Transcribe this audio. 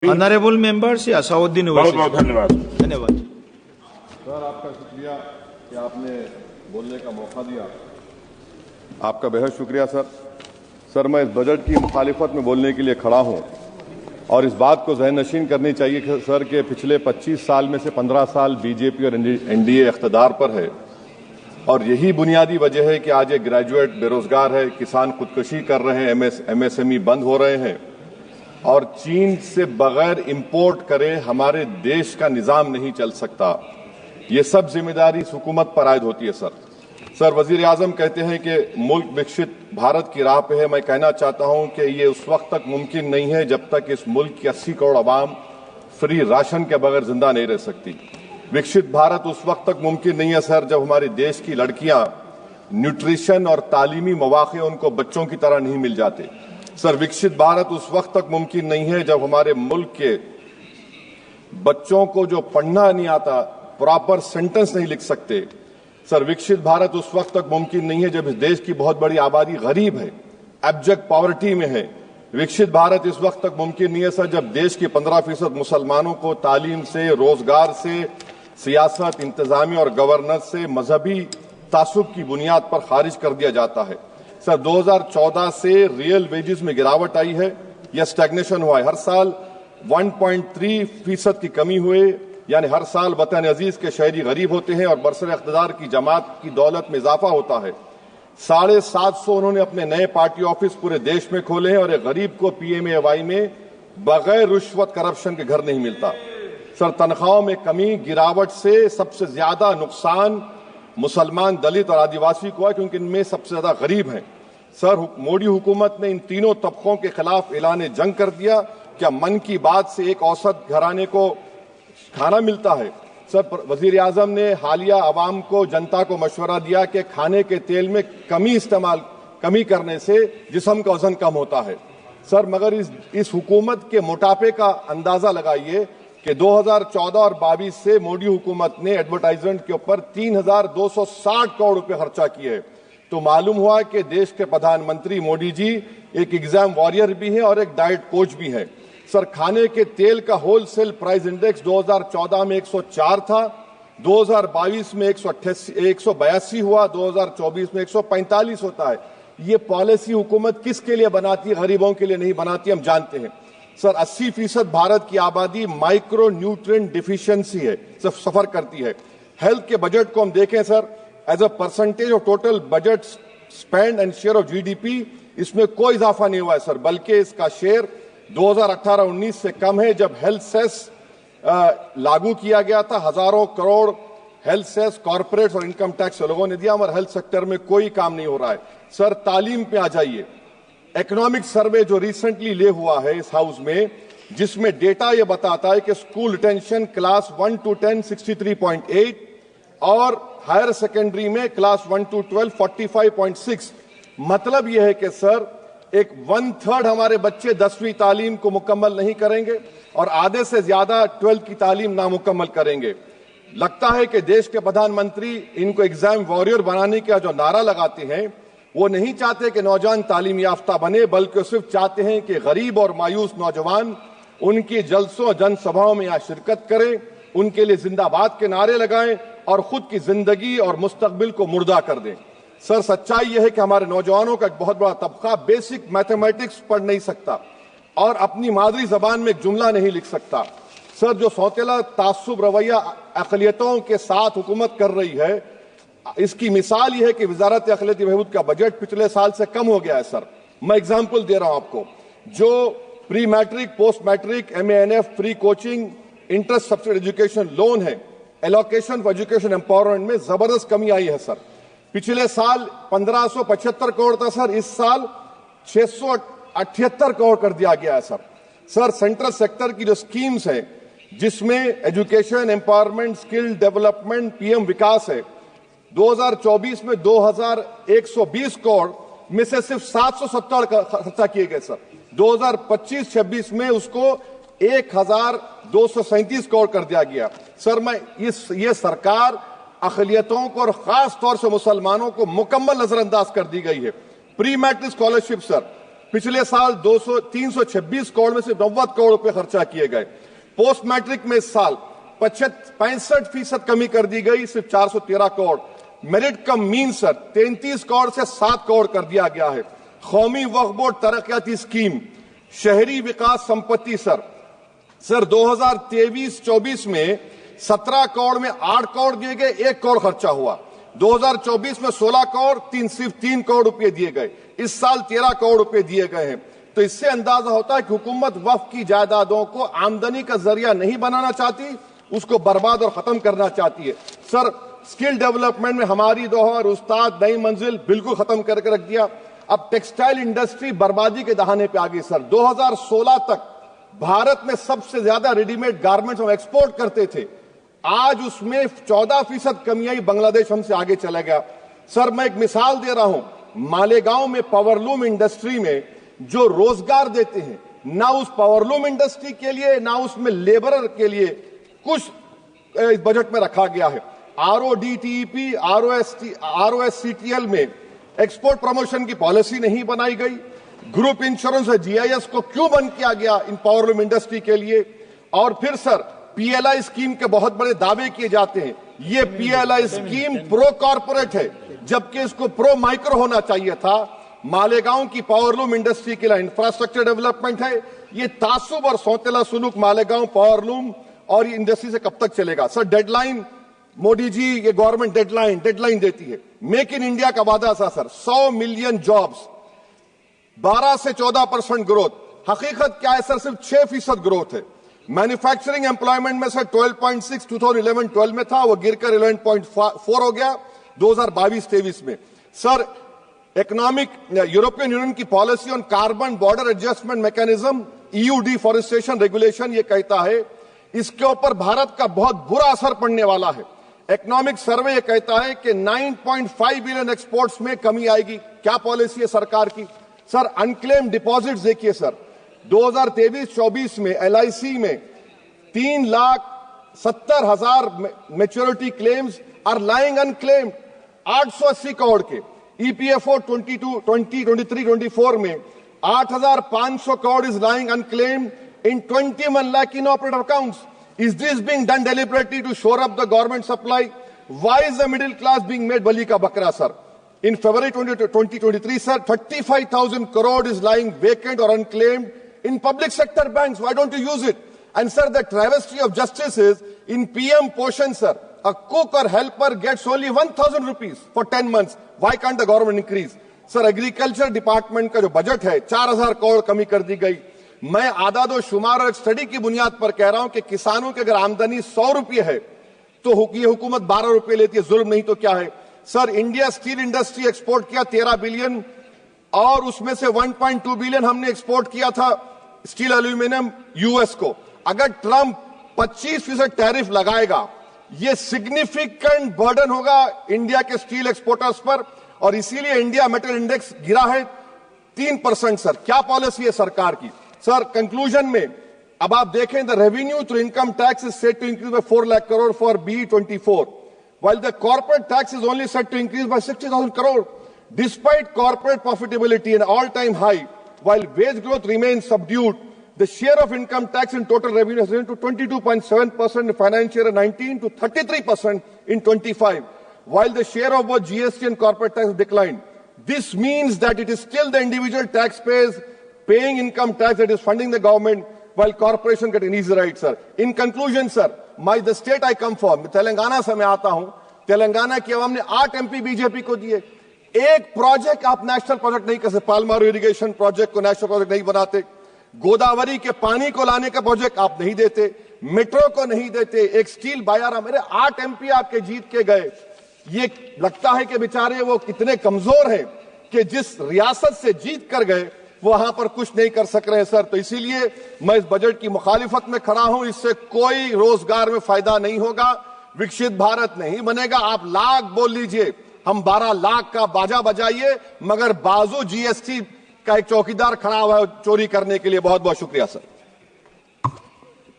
Honourable members Asaduddin बहुत बहुत धन्यवाद। धन्यवाद सर, आपका शुक्रिया कि आपने बोलने का मौका दिया। आपका बेहद शुक्रिया सर, मैं इस बजट की मुखालिफत में बोलने के लिए खड़ा हूं और इस बात को ज़हन नशीन करनी चाहिए सर कि पिछले 25 साल में से 15 साल बीजेपी और एनडीए इख्तिदार पर है और यही बुनियादी वजह है कि आज एक ग्रेजुएट बेरोजगार है, किसान खुदकुशी कर रहे हैं, एमएसएमई बंद हो रहे हैं और चीन से बगैर इंपोर्ट करे हमारे देश का निजाम नहीं चल सकता। ये सब जिम्मेदारी इस हुकूमत पर आयद होती है सर, वजीर आजम कहते हैं कि मुल्क विकसित भारत की राह पे है। मैं कहना चाहता हूं कि ये उस वक्त तक मुमकिन नहीं है जब तक इस मुल्क की 80 करोड़ आवाम फ्री राशन के बगैर जिंदा नहीं रह सकती। विकसित भारत उस वक्त तक मुमकिन नहीं है सर जब हमारे देश की लड़कियां न्यूट्रिशन और तालीमी मौके उनको बच्चों की तरह नहीं मिल जाते। सर, विकसित भारत उस वक्त तक मुमकिन नहीं है जब हमारे मुल्क के बच्चों को जो पढ़ना नहीं आता, प्रॉपर सेंटेंस नहीं लिख सकते। सर, विकसित भारत उस वक्त तक मुमकिन नहीं है जब इस देश की बहुत बड़ी आबादी गरीब है, एब्जेक्ट पॉवर्टी में है। विकसित भारत इस वक्त तक मुमकिन नहीं है सर जब देश के 15% मुसलमानों को तालीम से, रोजगार से, सियासत, इंतजामिया और गवर्नेंस से मजहबी तासुब की बुनियाद पर खारिज कर दिया जाता है। सर, 2014 से रियल वेजेस में गिरावट आई है या स्टैग्नेशन हुआ है। हर साल 1.3% की कमी हुए, यानी हर साल वतन अजीज के शहरी गरीब होते हैं और बरसर इख्तिदार की जमात की दौलत में इजाफा होता है। 750 उन्होंने अपने नए पार्टी ऑफिस पूरे देश में खोले हैं और एक गरीब को पीएमएवाई में बगैर रिश्वत करप्शन के घर नहीं मिलता। सर, तनख्वाहों में कमी, गिरावट से सबसे ज्यादा नुकसान मुसलमान, दलित और आदिवासी को है क्योंकि इनमें सबसे ज्यादा गरीब हैं। सर, मोदी हुकूमत ने इन तीनों तबकों के खिलाफ ऐलान जंग कर दिया। क्या मन की बात से एक औसत घराने को खाना मिलता है? सर, वजीर आजम ने हालिया आवाम को, जनता को मशवरा दिया कि खाने के तेल में कमी करने से जिस्म का वजन कम होता है। सर, मगर इस हुकूमत के मोटापे का अंदाजा लगाइए कि 2014 और 22 से मोदी हुकूमत ने एडवर्टाइजमेंट के ऊपर 3,260 करोड़ रुपए खर्चा किए। तो मालूम हुआ कि देश के प्रधानमंत्री मोदी जी एक एग्जाम वॉरियर भी हैं और एक डाइट कोच भी हैं। सर, खाने के तेल का होलसेल प्राइस इंडेक्स 2014 में 104 था, 2022 में 182 हुआ, 2024 में 145 होता है। ये पॉलिसी हुकूमत किसके लिए बनाती है? गरीबों के लिए नहीं बनाती, हम जानते हैं। सर, 80% भारत की आबादी माइक्रो न्यूट्रिएंट डिफिशियंसी है, सफर करती है। हेल्थ के बजट को हम देखें sir, as a percentage of total budget spend and share of GDP इसमें कोई इजाफा नहीं हुआ है सर, बल्कि इसका शेयर 2018-19 से कम है। जब हेल्थ सेस लागू किया गया था, हजारों करोड़ हेल्थ सेस कॉर्पोरेट्स और इनकम टैक्स लोगों ने दिया, हमारे हेल्थ सेक्टर में कोई काम नहीं हो रहा है। सर, तालीम पे आ जाइए। इकोनॉमिक सर्वे जो रिसेंटली ले हुआ है इस हाउस में, जिसमें डेटा यह बताता है कि स्कूल रिटेंशन क्लास 1 to 10 63.8 और हायर सेकेंडरी में क्लास 1 to 12 45.6। मतलब यह है कि सर, एक 1/3 हमारे बच्चे 10वीं तालीम को मुकम्मल नहीं करेंगे और आधे से ज्यादा 12th की तालीम नामुकम्मल करेंगे। लगता है कि देश के प्रधानमंत्री इनको एग्जाम वॉरियर बनाने का जो नारा लगाते हैं, वो नहीं चाहते कि नौजवान तालीम याफ्ता बने, बल्कि सिर्फ चाहते हैं कि गरीब और मायूस नौजवान उनकी जलसों जनसभाओं में यहाँ शिरकत करें, उनके लिए जिंदाबाद के नारे लगाएं और खुद की जिंदगी और मुस्तकबिल को मुर्दा कर दें। सर, सच्चाई यह है कि हमारे नौजवानों का एक बहुत बड़ा तबका बेसिक मैथमेटिक्स पढ़ नहीं सकता और अपनी मादरी जबान में एक जुमला नहीं लिख सकता। सर, जो सौतेला तासुब रवैया अक़लियतों के साथ हुकूमत कर रही है, इसकी मिसाल यह है कि वजारत अक़लियती बहबूद का बजट पिछले साल से कम हो गया है। सर, मैं एग्जाम्पल दे रहा हूं आपको। जो pre matric, post matric, MANF, free coaching, interest subsidy education loan है, एलोकेशन फॉर एजुकेशन एम्पावरमेंट में जबरदस्त कमी आई है। सर, पिछले साल 1575 करोड़ था सर, इस साल 678 करोड़ कर दिया गया है। सर, सेंट्रल सेक्टर की जो स्कीम्स है जिसमें education, empowerment, skill development, PM विकास है, 2024 में 2120 करोड़ में से सिर्फ 770 खर्चा किए गए सर। 2025-26 में उसको 1237 करोड़ कर दिया गया। सर, ये सरकार अक़लियतों को और खास तौर से मुसलमानों को मुकम्मल नजरअंदाज कर दी गई है। प्री मैट्रिक स्कॉलरशिप सर, पिछले साल 326 करोड़ में से 90 करोड़ रुपए खर्चा किए गए। पोस्ट मैट्रिक में इस साल 65% कमी कर दी गई, सिर्फ 413 करोड़। मेरिट कम मीन सर 33 करोड़ से 7 करोड़ कर दिया गया है। कौमी वक्फ बोर्ड तरक्याती स्कीम, शहरी विकास संपत्ति सर 2023-24 में 17 करोड़ में 8 करोड़ दिए गए, 1 करोड़ खर्चा हुआ। 2024 में 16 करोड़ सिर्फ 3 करोड़ रुपए दिए गए। इस साल 13 करोड़ रुपए दिए गए हैं। तो इससे अंदाजा होता है कि हुकूमत वक्फ की जायदादों को आमदनी का जरिया नहीं बनाना चाहती, उसको बर्बाद और खत्म करना चाहती है। सर स्किल डेवलपमेंट में हमारी दोहर उस्ताद नई मंजिल बिल्कुल खत्म करके रख दिया। अब टेक्सटाइल इंडस्ट्री बर्बादी के दहाने पे आ गई सर। 2016 तक भारत में सबसे ज्यादा रेडीमेड गारमेंट्स हम एक्सपोर्ट करते थे, आज उसमें 14% कमी आई, बांग्लादेश हमसे आगे चला गया। सर मैं एक मिसाल दे रहा हूं, मालेगांव में पावरलूम इंडस्ट्री में जो रोजगार देते हैं, ना उस पावरलूम इंडस्ट्री के लिए ना उसमें लेबरर के लिए कुछ इस बजट में रखा गया है। RODTEP, ROSCTL में एक्सपोर्ट प्रमोशन की पॉलिसी नहीं बनाई गई। ग्रुप इंश्योरेंस और GIS को क्यों बंद किया गया इन पावरलूम इंडस्ट्री के लिए? और फिर सर PLI स्कीम के बहुत बड़े दावे किए जाते हैं। ये PLI स्कीम प्रो कॉर्पोरेट है, जबकि इसको प्रो माइक्रो होना चाहिए था। मालेगांव की पावरलूम इंडस्ट्री के लिए इंफ्रास्ट्रक्चर डेवलपमेंट है। ये तासुब और सौतेला सुलूक मालेगांव पावरलूम और ये इंडस्ट्री से कब तक चलेगा? सर डेडलाइन, मोदी जी ये गवर्नमेंट डेडलाइन देती है। मेक इन इंडिया का वादा था सर 100 मिलियन जॉब्स, 12 से 14% ग्रोथ। हकीकत क्या है सर? सिर्फ 6% ग्रोथ है। मैन्युफैक्चरिंग एम्प्लॉयमेंट में सर 12.6 2011-12 में था, वो गिरकर 11.4 हो गया 2022-23 में। सर इकोनॉमिक यूरोपियन यूनियन की policy on carbon border adjustment mechanism EU deforestation regulation ये कहता है इसके ऊपर भारत का बहुत बुरा असर पड़ने वाला है। इकोनॉमिक सर्वे ये कहता है कि 9.5 बिलियन एक्सपोर्ट्स में कमी आएगी। क्या पॉलिसी है सरकार की? सर अनक्लेम्ड डिपॉजिट्स देखिए सर, 2023-24 में LIC में 3,70,000 maturity claims are lying unclaimed, 880 crore के। EPFO 2023-24 में 8,500 crore is lying unclaimed in 21 lakh inoperative accounts. Is this being done deliberately to shore up the government supply? Why is the middle class being made bali ka bakra, sir? In February 2023, sir, 35,000 crore is lying vacant or unclaimed in public sector banks. Why don't you use it? And sir, the travesty of justice is in PM Poshan, sir, a cook or helper gets only 1,000 rupees for 10 months. Why can't the government increase? Sir agriculture department का जो budget है 4,000 करोड़ कमी कर दी गई। मैं आदादो शुमार और एक स्टडी की बुनियाद पर कह रहा हूं कि किसानों की अगर आमदनी 100 रुपये है तो ये हुकूमत 12 रुपये लेती है। जुल्म नहीं तो क्या है? Sir India steel industry export किया 13 बिलियन और उसमें से 1.2 बिलियन हमने एक्सपोर्ट किया था स्टील एल्यूमिनियम US को। अगर ट्रंप 25% टैरिफ लगाएगा ये सिग्निफिकेंट बर्डन होगा इंडिया के स्टील एक्सपोर्टर्स पर और इसीलिए इंडिया मेटल इंडेक्स गिरा है 3%। सर क्या पॉलिसी है सरकार की? सर कंक्लूजन में अब आप देखें the revenue through income tax is set to increase by 4 lakh crore for BE24 while the corporate tax is only set to increase by 60,000 crore despite corporate profitability an all-time high while wage growth remains subdued. The share of income tax in total revenue has risen to 22.7% in financial year 19 to 33% in 25. While the share of both GST and corporate tax declined. This means that it is still the individual taxpayers paying income tax that is funding the government while corporation get an easy ride, sir. In conclusion, sir, the state I come from, Telangana से मैं आता हूं, तेलंगाना की आवाम ने 8 MP BJP को दिए। एक project आप नेशनल प्रोजेक्ट नहीं कर सकते, पालमारू इरिगेशन प्रोजेक्ट को नेशनल प्रोजेक्ट नहीं बनाते, गोदावरी के पानी को लाने का प्रोजेक्ट आप नहीं देते, मेट्रो को नहीं देते, एक स्टील बायारा, मेरे 8 MP आपके जीत के गए। ये लगता है कि बेचारे वो कितने कमजोर हैं कि जिस रियासत से जीत कर गए वहां पर कुछ नहीं कर सक रहे हैं सर। तो इसीलिए मैं इस बजट की मुखालिफत में खड़ा हूं। इससे कोई रोजगार में फायदा नहीं होगा, विकसित भारत नहीं बनेगा। आप लाख बोल लीजिए, हम 12 लाख का बाजा बजाइए, मगर बाजू GST का एक चौकीदार खड़ा हुआ है चोरी करने के लिए। बहुत बहुत शुक्रिया सर।